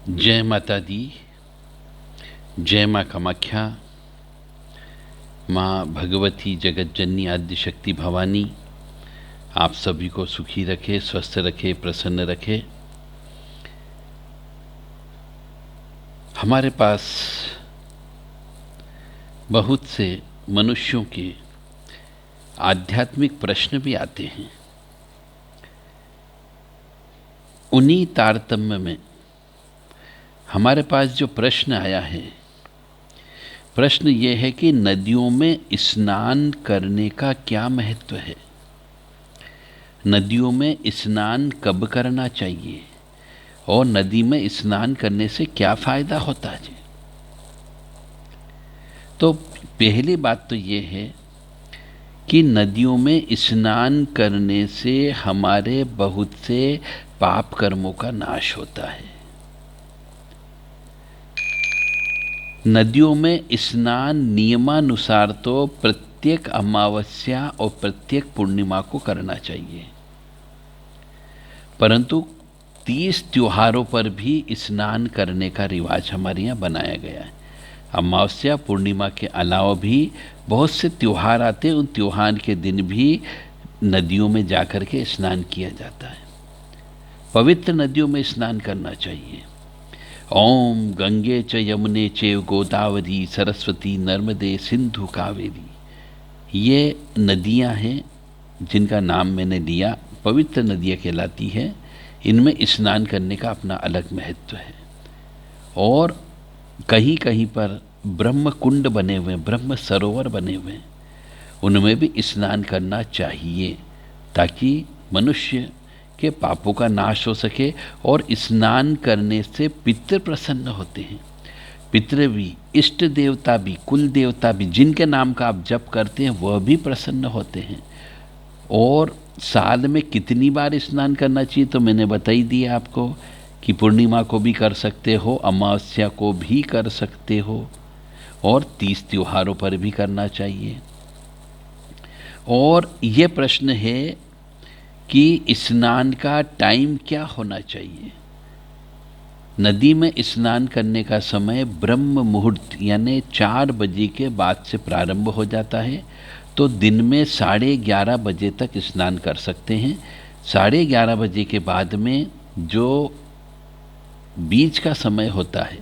जय माता दी। जय माँ कामाख्या, माँ भगवती जगत जननी आद्य शक्ति भवानी आप सभी को सुखी रखे, स्वस्थ रखे, प्रसन्न रखे। हमारे पास बहुत से मनुष्यों के आध्यात्मिक प्रश्न भी आते हैं। उन्हीं तारतम्य में हमारे पास जो प्रश्न आया है, प्रश्न ये है कि नदियों में स्नान करने का क्या महत्व है, नदियों में स्नान कब करना चाहिए और नदी में स्नान करने से क्या फायदा होता है। तो पहली बात तो ये है कि नदियों में स्नान करने से हमारे बहुत से पाप कर्मों का नाश होता है। नदियों में स्नान नियमानुसार तो प्रत्येक अमावस्या और प्रत्येक पूर्णिमा को करना चाहिए, परंतु 30 त्योहारों पर भी स्नान करने का रिवाज हमारे यहाँ बनाया गया है। अमावस्या पूर्णिमा के अलावा भी बहुत से त्योहार आते हैं, उन त्योहार के दिन भी नदियों में जाकर के स्नान किया जाता है। पवित्र नदियों में स्नान करना चाहिए। ओम गंगे च यमुने चैव गोदावरी सरस्वती नर्मदे सिंधु कावेरी, ये नदियां हैं जिनका नाम मैंने लिया, पवित्र नदियां कहलाती हैं। इनमें स्नान करने का अपना अलग महत्व है। और कहीं कहीं पर ब्रह्म कुंड बने हुए, ब्रह्म सरोवर बने हुए, उनमें भी स्नान करना चाहिए ताकि मनुष्य के पापों का नाश हो सके। और स्नान करने से पितृ प्रसन्न होते हैं। पितृ भी, इष्ट देवता भी, कुल देवता भी, जिनके नाम का आप जप करते हैं वह भी प्रसन्न होते हैं। और साल में कितनी बार स्नान करना चाहिए तो मैंने बता ही दिया आपको कि पूर्णिमा को भी कर सकते हो, अमावस्या को भी कर सकते हो, और 30 त्योहारों पर भी करना चाहिए। और ये प्रश्न है कि स्नान का टाइम क्या होना चाहिए। नदी में स्नान करने का समय ब्रह्म मुहूर्त यानी 4 बजे के बाद से प्रारंभ हो जाता है। तो दिन में 11:30 बजे तक स्नान कर सकते हैं। 11:30 बजे के बाद में जो बीच का समय होता है,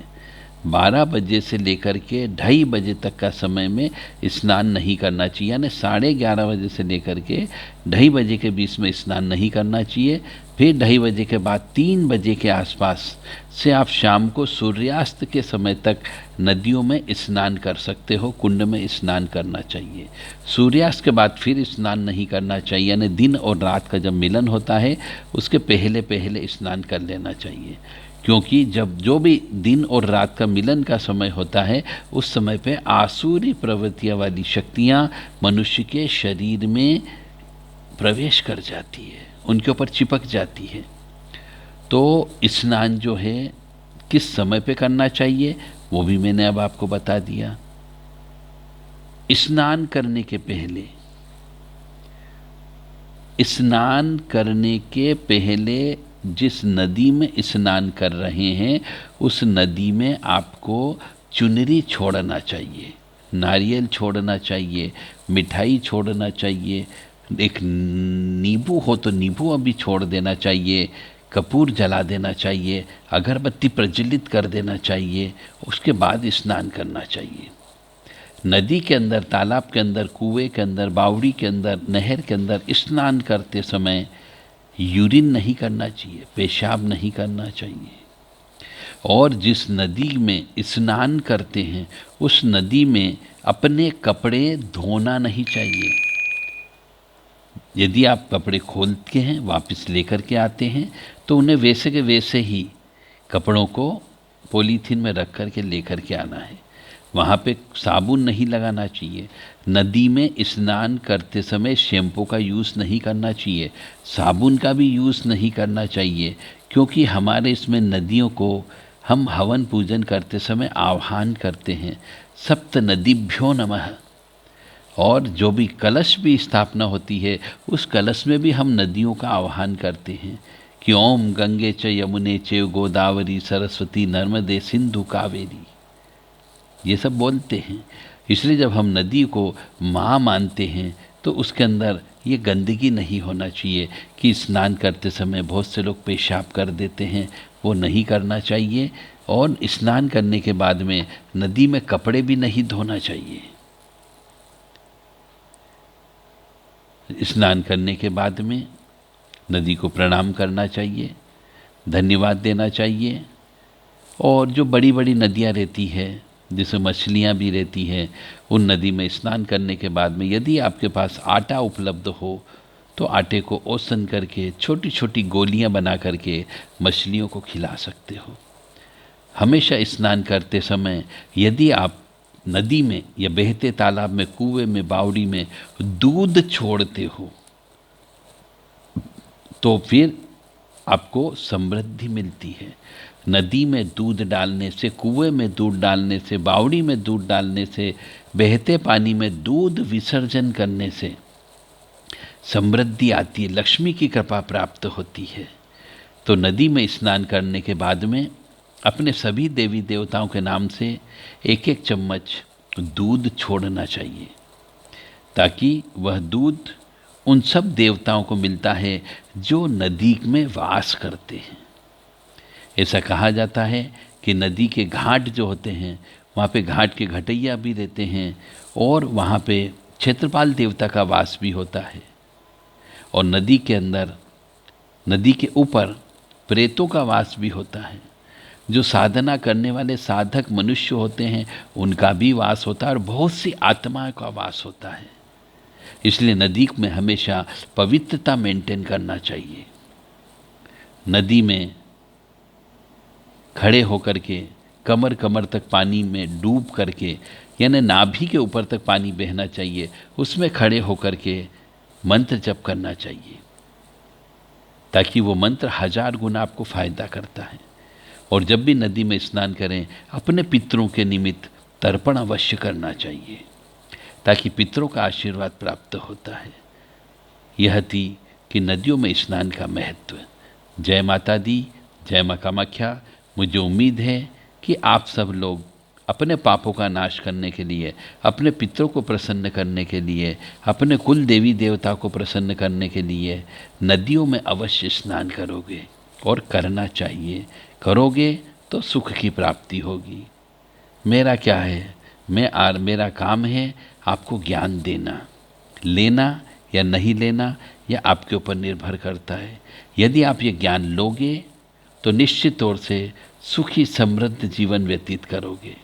12 बजे से लेकर के 2:30 बजे तक का समय में स्नान नहीं करना चाहिए। यानी 11:30 बजे से लेकर के 2:30 बजे के बीच में स्नान नहीं करना चाहिए। फिर 2:30 बजे के बाद 3 बजे के आसपास से आप शाम को सूर्यास्त के समय तक नदियों में स्नान कर सकते हो, कुंड में स्नान करना चाहिए। सूर्यास्त के बाद फिर स्नान नहीं करना चाहिए, यानी दिन और रात का जब मिलन होता है उसके पहले पहले स्नान कर लेना चाहिए। क्योंकि जब जो भी दिन और रात का मिलन का समय होता है उस समय पे आसुरी प्रवृत्तियाँ वाली शक्तियाँ मनुष्य के शरीर में प्रवेश कर जाती है, उनके ऊपर चिपक जाती है। तो स्नान जो है किस समय पे करना चाहिए वो भी मैंने अब आपको बता दिया। स्नान करने के पहले, स्नान करने के पहले जिस नदी में स्नान कर रहे हैं उस नदी में आपको चुनरी छोड़ना चाहिए, नारियल छोड़ना चाहिए, मिठाई छोड़ना चाहिए, एक नींबू हो तो नींबू अभी छोड़ देना चाहिए, कपूर जला देना चाहिए, अगरबत्ती प्रज्वलित कर देना चाहिए। उसके बाद स्नान करना चाहिए। नदी के अंदर, तालाब के अंदर, कुएं के अंदर, बावड़ी के अंदर, नहर के अंदर स्नान करते समय यूरिन नहीं करना चाहिए, पेशाब नहीं करना चाहिए। और जिस नदी में स्नान करते हैं उस नदी में अपने कपड़े धोना नहीं चाहिए। यदि आप कपड़े खोल के हैं वापस लेकर के आते हैं तो उन्हें वैसे के वैसे ही कपड़ों को पॉलीथीन में रख कर के लेकर के आना है। वहाँ पे साबुन नहीं लगाना चाहिए। नदी में स्नान करते समय शैम्पू का यूज़ नहीं करना चाहिए, साबुन का भी यूज़ नहीं करना चाहिए। क्योंकि हमारे इसमें नदियों को हम हवन पूजन करते समय आह्वान करते हैं, सप्त नदीभ्यो नमः। और जो भी कलश भी स्थापना होती है उस कलश में भी हम नदियों का आह्वान करते हैं कि ओम गंगे च यमुने चैव गोदावरी सरस्वती नर्मदे सिंधु कावेरी, ये सब बोलते हैं। इसलिए जब हम नदी को माँ मानते हैं तो उसके अंदर ये गंदगी नहीं होना चाहिए कि स्नान करते समय बहुत से लोग पेशाब कर देते हैं, वो नहीं करना चाहिए। और स्नान करने के बाद में नदी में कपड़े भी नहीं धोना चाहिए। स्नान करने के बाद में नदी को प्रणाम करना चाहिए, धन्यवाद देना चाहिए। और जो बड़ी बड़ी नदियाँ रहती है जिसमें मछलियाँ भी रहती हैं, उन नदी में स्नान करने के बाद में यदि आपके पास आटा उपलब्ध हो तो आटे को ओसन करके छोटी छोटी गोलियाँ बना करके मछलियों को खिला सकते हो। हमेशा स्नान करते समय यदि आप नदी में या बहते तालाब में, कुएं में, बावड़ी में दूध छोड़ते हो तो फिर आपको समृद्धि मिलती है। नदी में दूध डालने से, कुएं में दूध डालने से, बावड़ी में दूध डालने से, बहते पानी में दूध विसर्जन करने से समृद्धि आती है, लक्ष्मी की कृपा प्राप्त होती है। तो नदी में स्नान करने के बाद में अपने सभी देवी देवताओं के नाम से एक एक चम्मच दूध छोड़ना चाहिए, ताकि वह दूध उन सब देवताओं को मिलता है जो नदी में वास करते हैं। ऐसा कहा जाता है कि नदी के घाट जो होते हैं वहाँ पे घाट के घटैया भी रहते हैं और वहाँ पे क्षेत्रपाल देवता का वास भी होता है। और नदी के अंदर, नदी के ऊपर प्रेतों का वास भी होता है। जो साधना करने वाले साधक मनुष्य होते हैं उनका भी वास होता है और बहुत सी आत्माओं का वास होता है। इसलिए नदी में हमेशा पवित्रता मेंटेन करना चाहिए। नदी में खड़े होकर के कमर कमर तक पानी में डूब करके, यानी नाभि के ऊपर तक पानी बहना चाहिए, उसमें खड़े होकर के मंत्र जप करना चाहिए, ताकि वो मंत्र 1000 गुना आपको फायदा करता है। और जब भी नदी में स्नान करें अपने पितरों के निमित्त तर्पण अवश्य करना चाहिए, ताकि पितरों का आशीर्वाद प्राप्त होता है। यह थी कि नदियों में स्नान का महत्व। जय माता दी, जय माँ कामाख्या। मुझे उम्मीद है कि आप सब लोग अपने पापों का नाश करने के लिए, अपने पितरों को प्रसन्न करने के लिए, अपने कुल देवी देवता को प्रसन्न करने के लिए नदियों में अवश्य स्नान करोगे, और करना चाहिए। करोगे तो सुख की प्राप्ति होगी। मेरा क्या है, मेरा काम है आपको ज्ञान देना। लेना या नहीं लेना यह आपके ऊपर निर्भर करता है। यदि आप ये ज्ञान लोगे तो निश्चित तौर से सुखी समृद्ध जीवन व्यतीत करोगे।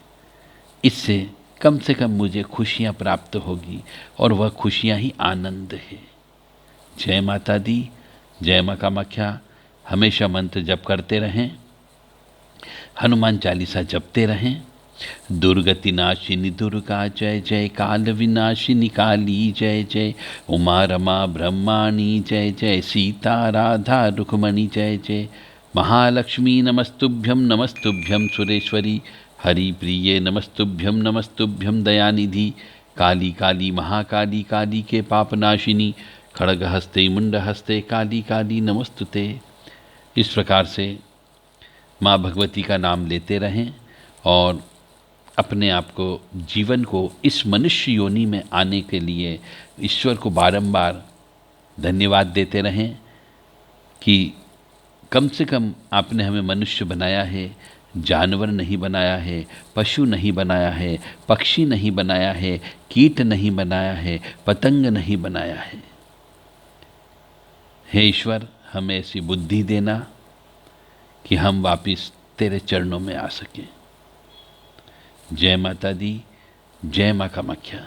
इससे कम से कम मुझे खुशियाँ प्राप्त होगी, और वह खुशियाँ ही आनंद है। जय माता दी, जय माँ कामाख्या। हमेशा मंत्र जप करते रहें, हनुमान चालीसा जपते रहें। दुर्गति नाशिनी दुर्गा जय जय, काल विनाशिनी काली जय जय, उमा रमा ब्रह्माणी जय जय, सीता राधा रुक्मणी जय जय, महालक्ष्मी नमस्तुभ्यं नमस्तुभ्यं सुरेश्वरी, हरि प्रिये नमस्तुभ्यं नमस्तुभ्यं दयानिधि, काली काली महाकाली काली के पापनाशिनी, खड्गहस्ते मुंडहस्ते काली काली नमस्तुते। इस प्रकार से माँ भगवती का नाम लेते रहें और अपने आप को, जीवन को इस मनुष्य योनि में आने के लिए ईश्वर को बारंबार धन्यवाद देते रहें कि कम से कम आपने हमें मनुष्य बनाया है, जानवर नहीं बनाया है, पशु नहीं बनाया है, पक्षी नहीं बनाया है, कीट नहीं बनाया है, पतंग नहीं बनाया है। हे ईश्वर, हमें ऐसी बुद्धि देना कि हम वापिस तेरे चरणों में आ सकें। जय माता दी, जय माँ कामाख्या।